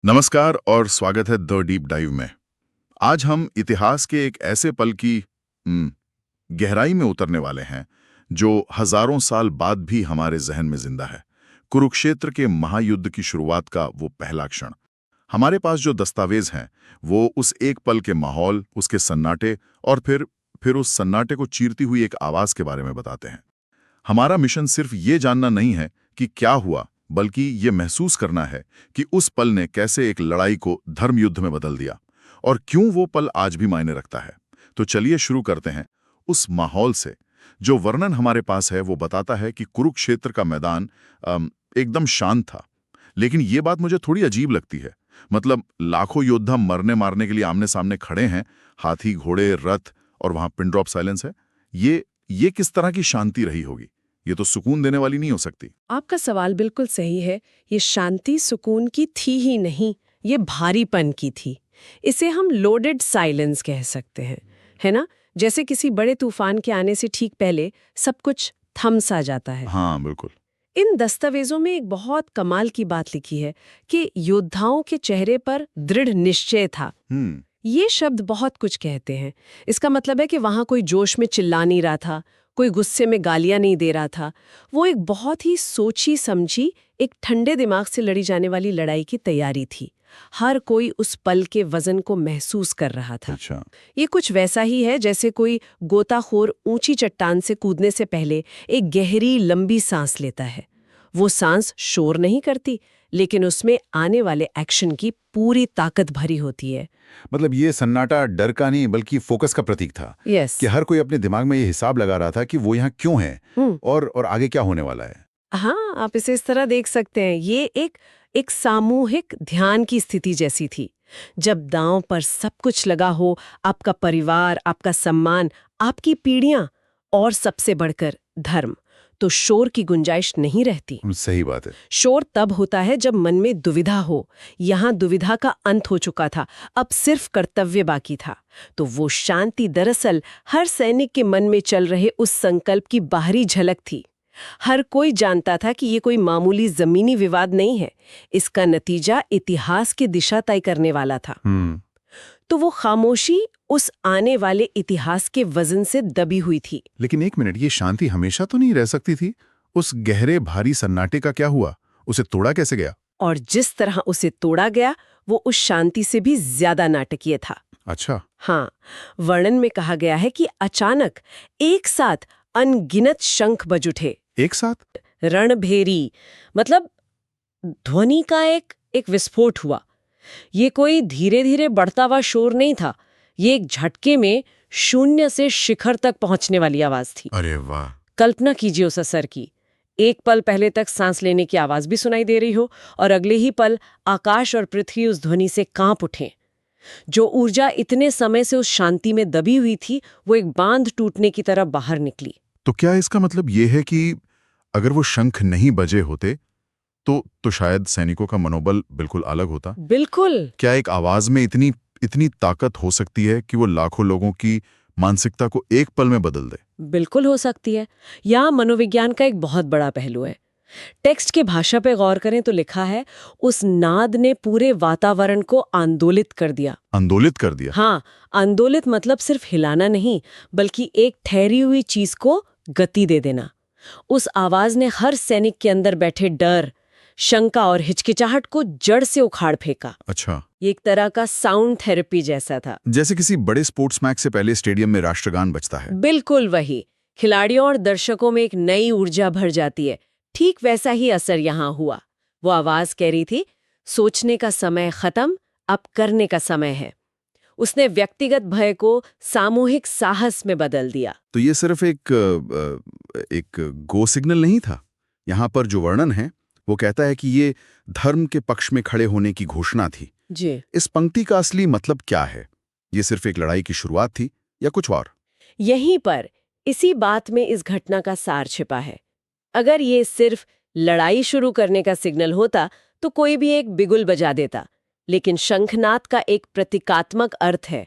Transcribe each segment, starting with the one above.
नमस्कार और स्वागत है द डीप डाइव में। आज हम इतिहास के एक ऐसे पल की गहराई में उतरने वाले हैं जो हजारों साल बाद भी हमारे जहन में जिंदा है। कुरुक्षेत्र के महायुद्ध की शुरुआत का वो पहला क्षण। हमारे पास जो दस्तावेज हैं वो उस एक पल के माहौल, उसके सन्नाटे और फिर उस सन्नाटे को चीरती हुई एक आवाज के बारे में बताते हैं। हमारा मिशन सिर्फ ये जानना नहीं है कि क्या हुआ, बल्कि ये महसूस करना है कि उस पल ने कैसे एक लड़ाई को धर्मयुद्ध में बदल दिया और क्यों वो पल आज भी मायने रखता है। तो चलिए शुरू करते हैं उस माहौल से। जो वर्णन हमारे पास है वो बताता है कि कुरुक्षेत्र का मैदान एकदम शांत था। लेकिन ये बात मुझे थोड़ी अजीब लगती है। मतलब लाखों योद्धा मरने मारने के लिए आमने सामने खड़े हैं, हाथी, घोड़े, रथ, और वहां पिन ड्रॉप साइलेंस है। ये किस तरह की शांति रही होगी? ये तो सुकून देने वाली नहीं हो सकती। आपका सवाल बिल्कुल सही है। ये शांति सुकून की थी ही नहीं, ये भारीपन की थी। इसे हम लोडेड साइलेंस कह सकते हैं, है ना? जैसे किसी बड़े तूफान के आने से ठीक पहले सब कुछ थम सा जाता है। हाँ, बिल्कुल। इन दस्तावेजों में एक बहुत कमाल की बात लिखी है कि योद्धाओं के चेहरे पर दृढ़ निश्चय था। ये शब्द बहुत कुछ कहते हैं। इसका मतलब है कि वहां कोई जोश में चिल्ला नहीं रहा था, कोई गुस्से में गालियां नहीं दे रहा था। वो एक बहुत ही सोची समझी, एक ठंडे दिमाग से लड़ी जाने वाली लड़ाई की तैयारी थी। हर कोई उस पल के वजन को महसूस कर रहा था। अच्छा। ये कुछ वैसा ही है जैसे कोई गोताखोर ऊंची चट्टान से कूदने से पहले एक गहरी लंबी सांस लेता है। वो सांस शोर नहीं करती, लेकिन उसमें आने वाले एक्शन की पूरी ताकत भरी होती है। मतलब ये सन्नाटा डर का नहीं बल्कि फोकस का प्रतीक था। यस। कि हर कोई अपने दिमाग में ये हिसाब लगा रहा था कि वो यहाँ क्यों है और आगे क्या होने वाला है। हाँ, आप इसे इस तरह देख सकते हैं। ये एक सामूहिक ध्यान की स्थिति जैसी थी। जब दांव पर सब कुछ लगा हो, आपका परिवार, आपका सम्मान, आपकी पीढ़ियां और सबसे बढ़कर धर्म, तो शोर की गुंजाइश नहीं रहती। सही बात है। शोर तब होता है जब मन में दुविधा हो। यहाँ दुविधा का अंत हो चुका था, अब सिर्फ कर्तव्य बाकी था। तो वो शांति दरअसल हर सैनिक के मन में चल रहे उस संकल्प की बाहरी झलक थी। हर कोई जानता था कि ये कोई मामूली जमीनी विवाद नहीं है, इसका नतीजा इतिहास की दिशा तय करने वाला था। तो वो खामोशी उस आने वाले इतिहास के वजन से दबी हुई थी। लेकिन एक मिनट, ये शांति हमेशा तो नहीं रह सकती थी। उस गहरे भारी सन्नाटे का क्या हुआ? उसे तोड़ा कैसे गया? और जिस तरह उसे तोड़ा गया वो उस शांति से भी ज्यादा नाटकीय था। अच्छा। हाँ, वर्णन में कहा गया है कि अचानक एक साथ अनगिनत शंख बज उठे। एक साथ? रणभेरी, मतलब ध्वनि का एक विस्फोट हुआ। ये कोई धीरे धीरे बढ़ता हुआ शोर नहीं था, ये एक झटके में शून्य से शिखर तक पहुंचने वाली आवाज थी। अरे वाह। कल्पना कीजिए उस असर की। एक पल पहले तक सांस लेने की आवाज भी सुनाई दे रही हो और अगले ही पल आकाश और पृथ्वी उस ध्वनि से कांप उठे। जो ऊर्जा इतने समय से उस शांति में दबी हुई थी, वो एक बांध टूटने की तरह बाहर निकली। तो क्या इसका मतलब ये है कि अगर वो शंख नहीं बजे होते तो शायद सैनिकों का मनोबल बिल्कुल अलग होता? बिल्कुल। क्या एक आवाज में इतनी ताकत हो सकती है कि वो लाखों लोगों की मानसिकता को एक पल में बदल दे? बिल्कुल हो सकती है। यहाँ मनोविज्ञान का एक बहुत बड़ा पहलू है। टेक्स्ट की भाषा पे गौर करें तो लिखा है, उस नाद ने पूरे वातावरण को आंदोलित कर दिया। आंदोलित कर दिया? हाँ, आंदोलित मतलब सिर्फ हिलाना नहीं, बल्कि एक ठहरी हुई चीज को गति दे देना। उस आवाज ने हर सैनिक के अंदर बैठे डर, शंका और हिचकिचाहट को जड़ से उखाड़ फेंका। अच्छा। ये एक तरह का साउंड थेरेपी जैसा था। जैसे किसी बड़े स्पोर्ट्स मैच से पहले स्टेडियम में राष्ट्रगान बजता है। बिल्कुल वही। खिलाड़ियों और दर्शकों में एक नई ऊर्जा भर जाती है। ठीक वैसा ही असर यहाँ हुआ। वो आवाज कह रही थी, सोचने का समय खत्म, अब करने का समय है। उसने व्यक्तिगत भय को सामूहिक साहस में बदल दिया। तो ये सिर्फ एक गो सिग्नल नहीं था। यहाँ पर जो वर्णन है वो कहता है कि ये धर्म के पक्ष में खड़े होने की घोषणा थी। जी। इस पंक्ति का असली मतलब क्या है? ये सिर्फ एक लड़ाई की शुरुआत थी या कुछ और? यहीं पर इसी बात में इस घटना का सार छिपा है। अगर ये सिर्फ लड़ाई शुरू करने का सिग्नल होता तो कोई भी एक बिगुल बजा देता, लेकिन शंखनाद का एक प्रतीकात्मक अर्थ है।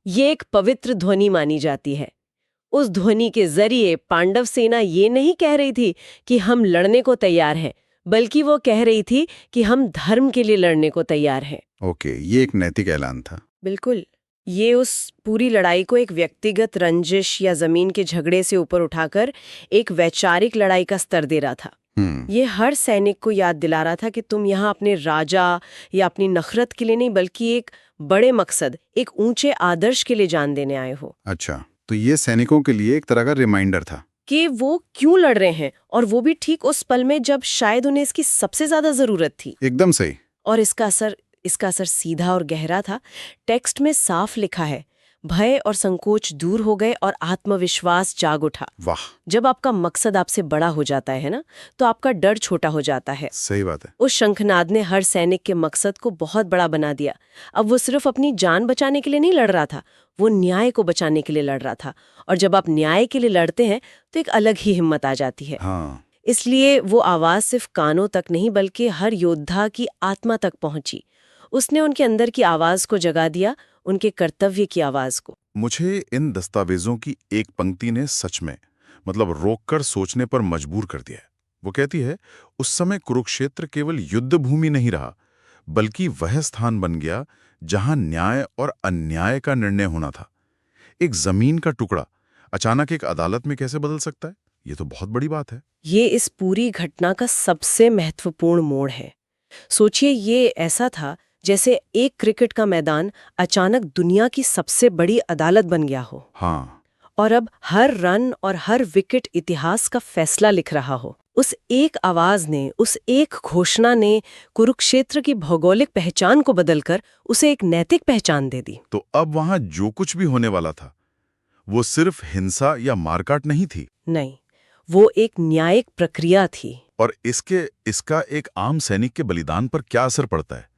ये एक पवित्र ध्वनि मानी जाती है। उस ध्वनि के जरिए पांडव सेना ये नहीं कह रही थी कि हम लड़ने को तैयार हैं, बल्कि वो कह रही थी कि हम धर्म के लिए लड़ने को तैयार हैं। ओके, ये एक नैतिक ऐलान था। बिल्कुल। ये उस पूरी लड़ाई को एक व्यक्तिगत रंजिश या जमीन के झगड़े से ऊपर उठाकर एक वैचारिक लड़ाई का स्तर दे रहा था। ये हर सैनिक को याद दिला रहा था कि तुम यहाँ अपने राजा या अपनी नफरत के लिए नहीं, बल्कि एक बड़े मकसद, एक ऊंचे आदर्श के लिए जान देने आए हो। अच्छा, तो ये सैनिकों के लिए एक तरह का रिमाइंडर था कि वो क्यों लड़ रहे हैं, और वो भी ठीक उस पल में जब शायद उन्हें इसकी सबसे ज्यादा जरूरत थी। एकदम सही। और इसका असर सीधा और गहरा था। टेक्स्ट में साफ लिखा है, भय और संकोच दूर हो गए और आत्मविश्वास जाग उठा। वाह, जब आपका मकसद आपसे बड़ा हो जाता है ना, तो आपका डर छोटा हो जाता है। सही बात है। उस शंखनाद ने हर सैनिक के मकसद को बहुत बड़ा बना दिया। अब वो सिर्फ अपनी जान बचाने के लिए नहीं लड़ रहा था, वो न्याय को बचाने के लिए लड़ रहा था। और जब आप न्याय के लिए लड़ते हैं तो एक अलग ही हिम्मत आ जाती है। हाँ, इसलिए वो आवाज सिर्फ कानों तक नहीं, बल्कि हर योद्धा की आत्मा तक पहुंची। उसने उनके अंदर की आवाज को जगा दिया, उनके कर्तव्य की आवाज को। मुझे इन दस्तावेजों की एक पंक्ति ने सच में रोककर सोचने पर मजबूर कर दिया है। वो कहती है, उस समय कुरुक्षेत्र केवल युद्ध भूमि नहीं रहा, बल्कि वह स्थान बन गया जहां न्याय और अन्याय का निर्णय होना था। एक जमीन का टुकड़ा अचानक एक अदालत में कैसे बदल सकता है? ये तो बहुत बड़ी बात है। ये इस पूरी घटना का सबसे महत्वपूर्ण मोड़ है। सोचिए, ये ऐसा था जैसे एक क्रिकेट का मैदान अचानक दुनिया की सबसे बड़ी अदालत बन गया हो। हाँ, और अब हर रन और हर विकेट इतिहास का फैसला लिख रहा हो। उस एक आवाज ने, उस एक घोषणा ने कुरुक्षेत्र की भौगोलिक पहचान को बदलकर उसे एक नैतिक पहचान दे दी। तो अब वहां जो कुछ भी होने वाला था, वो सिर्फ हिंसा या मारकाट नहीं थी। नहीं, वो एक न्यायिक प्रक्रिया थी। और इसका एक आम सैनिक के बलिदान पर क्या असर पड़ता है?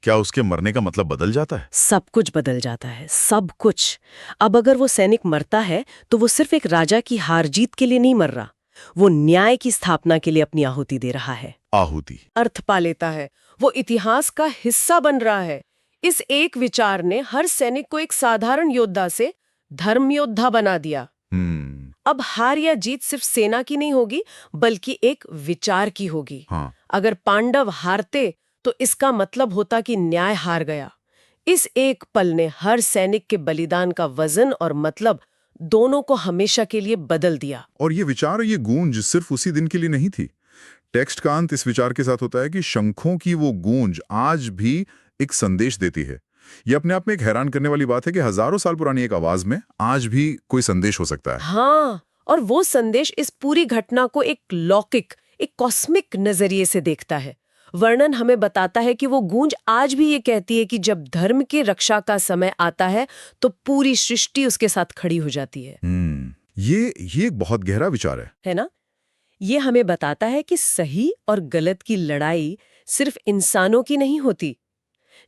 क्या उसके मरने का मतलब बदल जाता है? सब कुछ बदल जाता है, सब कुछ। अब अगर वो सैनिक मरता है तो वो सिर्फ एक राजा की हार जीत के लिए नहीं मर रहा, वो न्याय की स्थापना के लिए अपनी आहुति दे रहा है। आहुति अर्थ पा लेता है, वो इतिहास का हिस्सा बन रहा है। इस एक विचार ने हर सैनिक को एक साधारण योद्धा से धर्म योद्धा बना दिया। अब हार या जीत सिर्फ सेना की नहीं होगी, बल्कि एक विचार की होगी। हाँ, अगर पांडव हारते तो इसका मतलब होता कि न्याय हार गया। इस एक पल ने हर सैनिक के बलिदान का वजन और मतलब दोनों को हमेशा के लिए बदल दिया। और ये विचार, ये गूंज सिर्फ उसी दिन के लिए नहीं थी। टेक्स्ट का अंत इस विचार के साथ होता है कि शंखों की वो गूंज आज भी एक संदेश देती है। ये अपने आप में एक हैरान करने वाली बात है कि हजारों साल पुरानी एक आवाज में आज भी कोई संदेश हो सकता है। हाँ, और वो संदेश इस पूरी घटना को एक लौकिक, एक कॉस्मिक नजरिए से देखता है। वर्णन हमें बताता है कि वो गूंज आज भी ये कहती है कि जब धर्म की रक्षा का समय आता है तो पूरी सृष्टि उसके साथ खड़ी हो जाती है। ये एक बहुत गहरा विचार है ना? ये हमें बताता है कि सही और गलत की लड़ाई सिर्फ इंसानों की नहीं होती।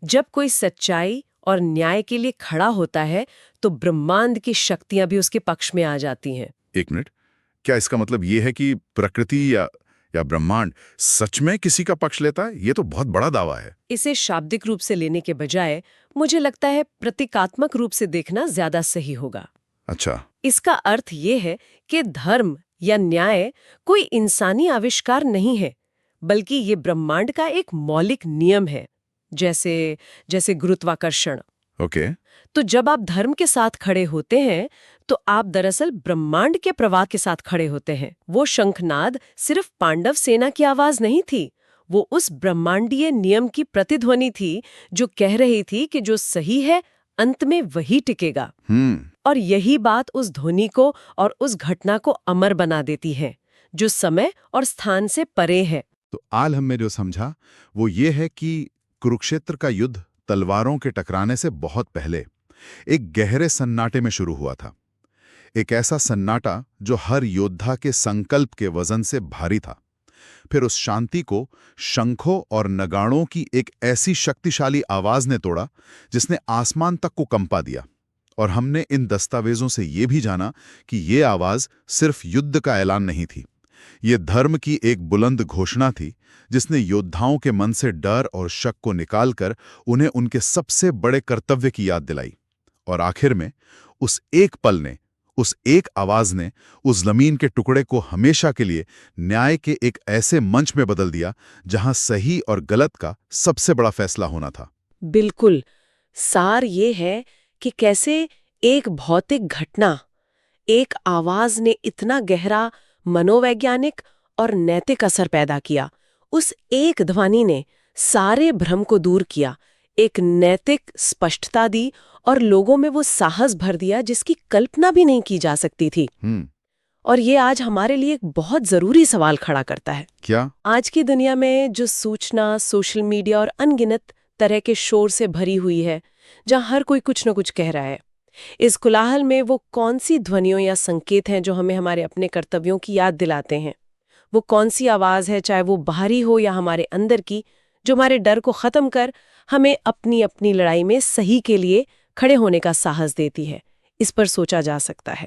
जब कोई सच्चाई और न्याय के लिए खड़ा होता है तो ब्रह्मांड की शक्तियां भी उसके पक्ष में आ जाती हैं। एक मिनट, क्या इसका मतलब ये है कि प्रकृति या ब्रह्मांड सच में किसी का पक्ष लेता है? ये तो बहुत बड़ा दावा है। इसे शाब्दिक रूप से लेने के बजाय मुझे लगता है प्रतीकात्मक रूप से देखना ज्यादा सही होगा। अच्छा, इसका अर्थ ये है कि धर्म या न्याय कोई इंसानी आविष्कार नहीं है, बल्कि ये ब्रह्मांड का एक मौलिक नियम है, जैसे गुरुत्वाकर्षण। ओके। तो जब आप धर्म के साथ खड़े होते हैं तो आप दरअसल ब्रह्मांड के प्रवाह के साथ खड़े होते हैं। वो शंखनाद सिर्फ पांडव सेना की आवाज नहीं थी, वो उस ब्रह्मांडीय नियम की प्रतिध्वनि थी जो कह रही थी कि जो सही है अंत में वही टिकेगा। और यही बात उस ध्वनि को और उस घटना को अमर बना देती है, जो समय और स्थान से परे है। तो आल हमने जो समझा वो ये है कि कुरुक्षेत्र का युद्ध तलवारों के टकराने से बहुत पहले एक गहरे सन्नाटे में शुरू हुआ था। एक ऐसा सन्नाटा जो हर योद्धा के संकल्प के वजन से भारी था। फिर उस शांति को शंखों और नगाड़ों की एक ऐसी शक्तिशाली आवाज ने तोड़ा जिसने आसमान तक को कंपा दिया। और हमने इन दस्तावेजों से ये भी जाना कि ये आवाज सिर्फ युद्ध का ऐलान नहीं थी, ये धर्म की एक बुलंद घोषणा थी जिसने योद्धाओं के मन से डर और शक को निकालकर उन्हें उनके सबसे बड़े कर्तव्य की याद दिलाई। और आखिर में उस एक पल ने उस एक आवाज ने उस जमीन के टुकड़े को हमेशा के लिए न्याय के एक ऐसे मंच में बदल दिया जहां सही और गलत का सबसे बड़ा फैसला होना था। बिल्कुल। सार ये है कि कैसे एक भौतिक घटना, एक आवाज ने इतना गहरा मनोवैज्ञानिक और नैतिक असर पैदा किया। उस एक ध्वनि ने सारे भ्रम को दूर किया, एक नैतिक स्पष्टता दी और लोगों में वो साहस भर दिया जिसकी कल्पना भी नहीं की जा सकती थी। और ये आज हमारे लिए एक बहुत जरूरी सवाल खड़ा करता है। क्या? आज की दुनिया में जो सूचना, सोशल मीडिया और अनगिनत तरह के शोर से भरी हुई है, जहां हर कोई कुछ न कुछ कह रहा है, इस कोलाहल में वो कौन सी ध्वनियों या संकेत हैं जो हमें हमारे अपने कर्तव्यों की याद दिलाते हैं? वो कौन सी आवाज है, चाहे वो बाहरी हो या हमारे अंदर की, जो हमारे डर को खत्म कर हमें अपनी अपनी लड़ाई में सही के लिए खड़े होने का साहस देती है? इस पर सोचा जा सकता है।